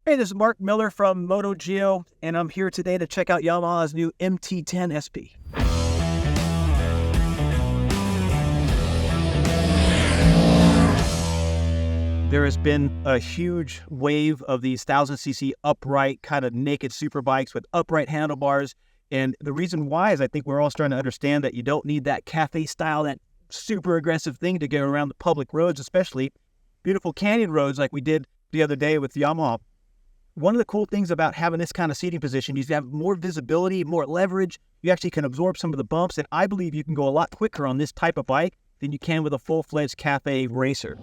Hey, this is Mark Miller from MotoGeo, and I'm here today to check out Yamaha's new MT-10 SP. There has been a huge wave of these 1000cc upright, kind of naked superbikes with upright handlebars, and the reason why is I think we're all starting to understand that you don't need that cafe style, that super aggressive thing to get around the public roads, especially beautiful canyon roads like we did the other day with Yamaha. One of the cool things about having this kind of seating position is you have more visibility, more leverage. You actually can absorb some of the bumps, and I believe you can go a lot quicker on this type of bike than you can with a full-fledged cafe racer.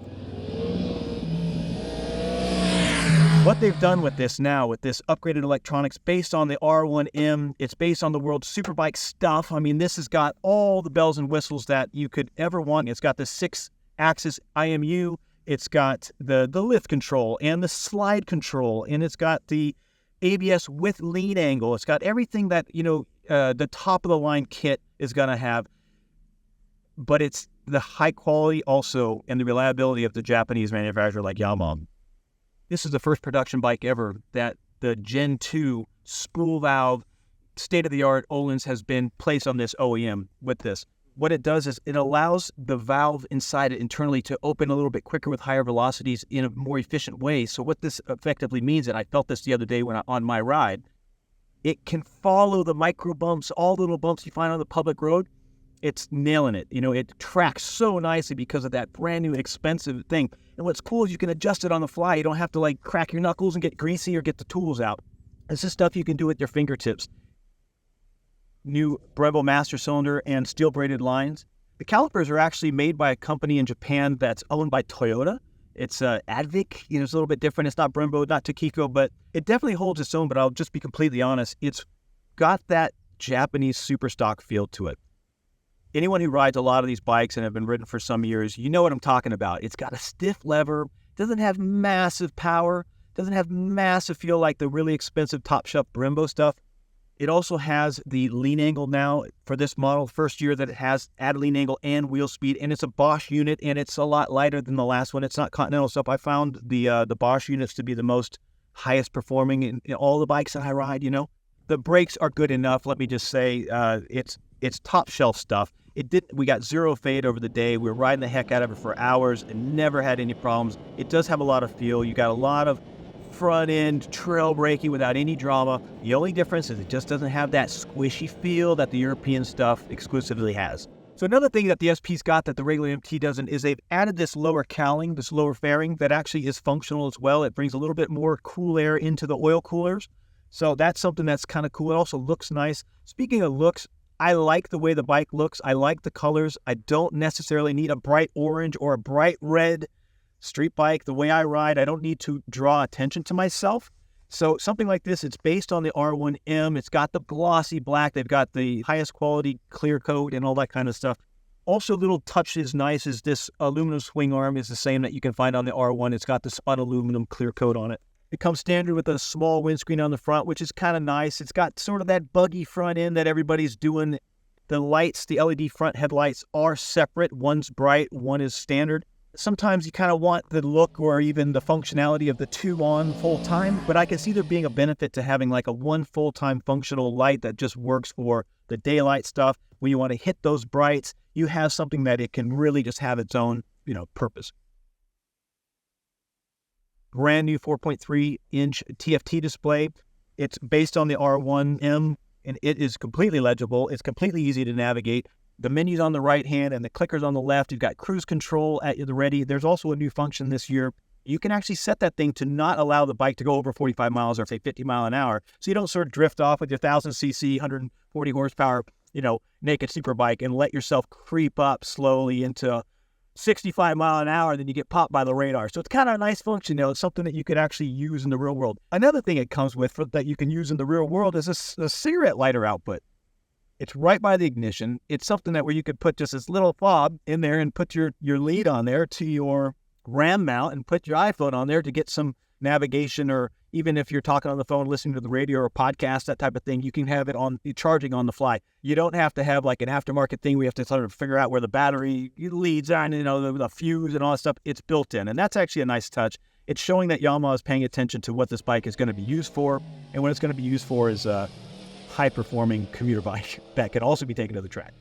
What they've done with this now, with this upgraded electronics based on the R1M, it's based on the world's superbike stuff. I mean, this has got all the bells and whistles that you could ever want. It's got the 6-axis IMU. It's got the lift control and the slide control, and it's got the ABS with lean angle. It's got everything that, the top-of-the-line kit is going to have, but it's the high quality also and the reliability of the Japanese manufacturer like Yamaha. This is the first production bike ever that the Gen 2 spool valve, state-of-the-art Öhlins has been placed on this OEM with this. What it does is it allows the valve inside it internally to open a little bit quicker with higher velocities in a more efficient way. So what this effectively means, and I felt this the other day on my ride, it can follow the micro bumps, all the little bumps you find on the public road. It's nailing it. It tracks so nicely because of that brand new expensive thing. And what's cool is you can adjust it on the fly. You don't have to crack your knuckles and get greasy or get the tools out. This is stuff you can do with your fingertips. New Brembo master cylinder and steel braided lines. The calipers are actually made by a company in Japan that's owned by Toyota. It's Advic. It's a little bit different. It's not Brembo, not Takiko, but it definitely holds its own. But I'll just be completely honest. It's got that Japanese super stock feel to it. Anyone who rides a lot of these bikes and have been ridden for some years, you know what I'm talking about. It's got a stiff lever, doesn't have massive power, doesn't have massive feel like the really expensive top shelf Brembo stuff. It also has the lean angle now for this model, first year that it has added lean angle and wheel speed, and it's a Bosch unit, and it's a lot lighter than the last one. It's not Continental stuff. I found the Bosch units to be the most highest performing in all the bikes that I ride. The brakes are good enough. Let me just say, it's top shelf stuff. We got zero fade over the day. We were riding the heck out of it for hours and never had any problems. It does have a lot of feel. You got a lot of front end trail braking without any drama. The only difference is it just doesn't have that squishy feel that the European stuff exclusively has. So another thing that the SP's got that the regular MT doesn't is they've added this lower cowling, this lower fairing that actually is functional as well. It brings a little bit more cool air into the oil coolers. So that's something that's kind of cool. It also looks nice. Speaking of looks, I like the way the bike looks. I like the colors. I don't necessarily need a bright orange or a bright red street bike. The way I ride, I don't need to draw attention to myself. So something like this, it's based on the R1M. It's got the glossy black. They've got the highest quality clear coat and all that kind of stuff. Also, little touches nice is this aluminum swing arm is the same that you can find on the R1. It's got the spun aluminum clear coat on it. It comes standard with a small windscreen on the front, which is kind of nice. It's got sort of that buggy front end that everybody's doing. The lights, the LED front headlights are separate. One's bright, one is standard. Sometimes you kind of want the look or even the functionality of the two on full time, but I can see there being a benefit to having a one full-time functional light that just works for the daylight stuff. When you want to hit those brights, you have something that it can really just have its own, purpose. Brand new 4.3-inch TFT display. It's based on the R1M, and it is completely legible. It's completely easy to navigate. The menu's on the right hand and the clicker's on the left. You've got cruise control at the ready. There's also a new function this year. You can actually set that thing to not allow the bike to go over 45 miles or say 50 miles an hour. So you don't sort of drift off with your 1000cc, 140 horsepower, naked super bike and let yourself creep up slowly into 65 miles an hour, then you get popped by the radar. So it's kind of a nice function. It's something that you could actually use in the real world. Another thing it comes with that you can use in the real world is a cigarette lighter output. It's right by the ignition. It's something that where you could put just this little fob in there and put your lead on there to your RAM mount and put your iPhone on there to get some navigation, or even if you're talking on the phone, listening to the radio or a podcast, that type of thing, you can have it on charging on the fly. You don't have to have an aftermarket thing. We have to sort of figure out where the battery leads are and, the fuse and all that stuff. It's built in, and that's actually a nice touch. It's showing that Yamaha is paying attention to what this bike is going to be used for, and what it's going to be used for is a high-performing commuter bike that can also be taken to the track.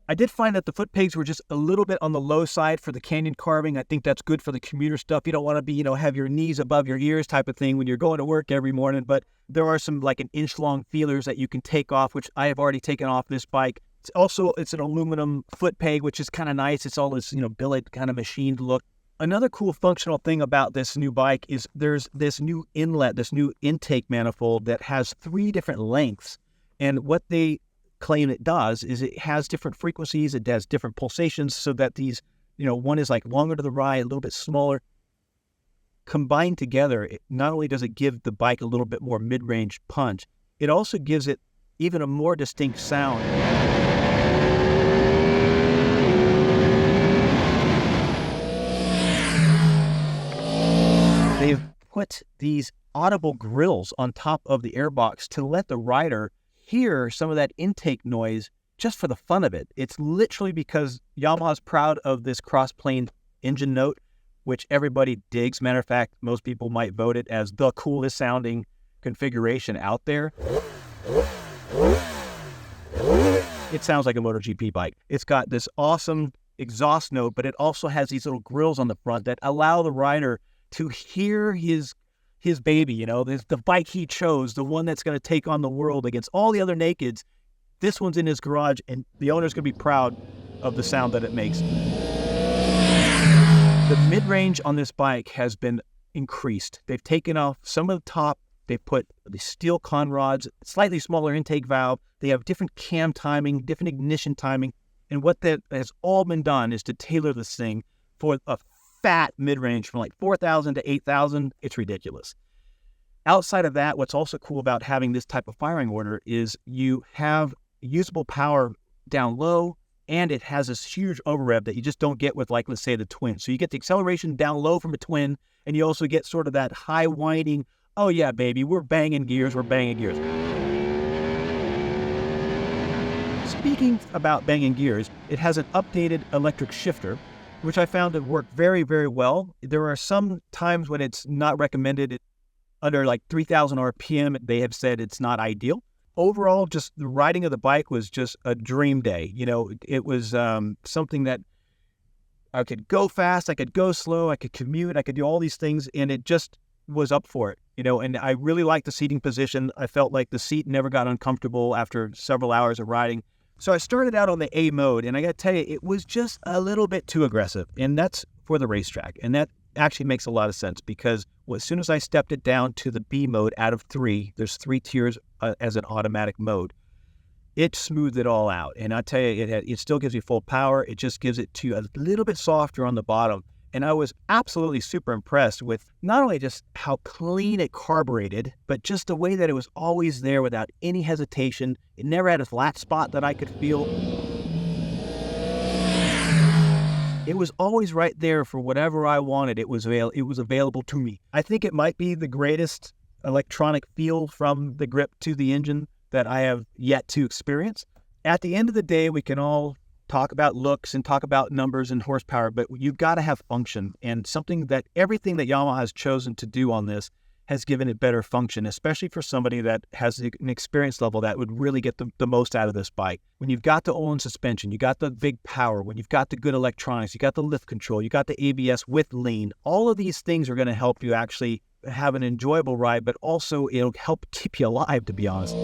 I did find that the foot pegs were just a little bit on the low side for the canyon carving. I think that's good for the commuter stuff. You don't want to be, have your knees above your ears type of thing when you're going to work every morning, but there are some like an inch-long feelers that you can take off, which I have already taken off this bike. It's an aluminum foot peg, which is kind of nice. It's all this, billet kind of machined look. Another cool functional thing about this new bike is there's this new inlet, this new intake manifold that has 3 different lengths. And what they claim it does is it has different frequencies, it has different pulsations, so that these, one is like longer to the right, a little bit smaller. Combined together, not only does it give the bike a little bit more mid-range punch, it also gives it even a more distinct sound. They've put these audible grills on top of the airbox to let the rider hear some of that intake noise just for the fun of it. It's literally because Yamaha's proud of this cross-plane engine note, which everybody digs. Matter of fact, most people might vote it as the coolest sounding configuration out there. It sounds like a MotoGP bike. It's got this awesome exhaust note, but it also has these little grills on the front that allow the rider to hear his baby, the bike he chose, the one that's going to take on the world against all the other nakeds. This one's in his garage, and the owner's going to be proud of the sound that it makes. The mid-range on this bike has been increased. They've taken off some of the top. They put the steel con rods, slightly smaller intake valve. They have different cam timing, different ignition timing. And what that has all been done is to tailor this thing for a fat mid-range from like 4,000 to 8,000. It's ridiculous. Outside of that, what's also cool about having this type of firing order is you have usable power down low, and it has this huge overrev that you just don't get with, like, let's say the twin. So you get the acceleration down low from a twin, and you also get sort of that high whining, oh yeah, baby, we're banging gears. Speaking about banging gears, it has an updated electric shifter, which I found to work very, very well. There are some times when it's not recommended. Under like 3,000 RPM, they have said it's not ideal. Overall, just the riding of the bike was just a dream day. It was something that I could go fast, I could go slow, I could commute, I could do all these things, and it just was up for it. And I really liked the seating position. I felt like the seat never got uncomfortable after several hours of riding. So I started out on the A mode, and I got to tell you, it was just a little bit too aggressive, and that's for the racetrack. And that actually makes a lot of sense because as soon as I stepped it down to the B mode out of 3, there's 3 tiers as an automatic mode, it smoothed it all out. And I tell you, it still gives you full power. It just gives it to a little bit softer on the bottom. And I was absolutely super impressed with not only just how clean it carbureted, but just the way that it was always there without any hesitation. It never had a flat spot that I could feel. It was always right there for whatever I wanted. It was available to me. I think it might be the greatest electronic feel from the grip to the engine that I have yet to experience. At the end of the day, we can all talk about looks and talk about numbers and horsepower, but you've got to have function, and everything that Yamaha has chosen to do on this has given it better function, especially for somebody that has an experience level that would really get the most out of this bike. When you've got the Öhlins suspension, you got the big power, when you've got the good electronics, you got the lift control, you got the ABS with lean, all of these things are going to help you actually have an enjoyable ride, but also it'll help keep you alive, to be honest.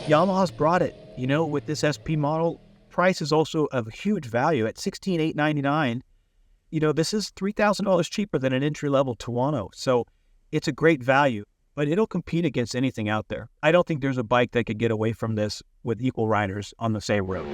Yamaha's brought it, with this SP model. Price is also of huge value at $16,899. This is $3,000 cheaper than an entry-level Tuono, so it's a great value, but it'll compete against anything out there. I don't think there's a bike that could get away from this with equal riders on the same road.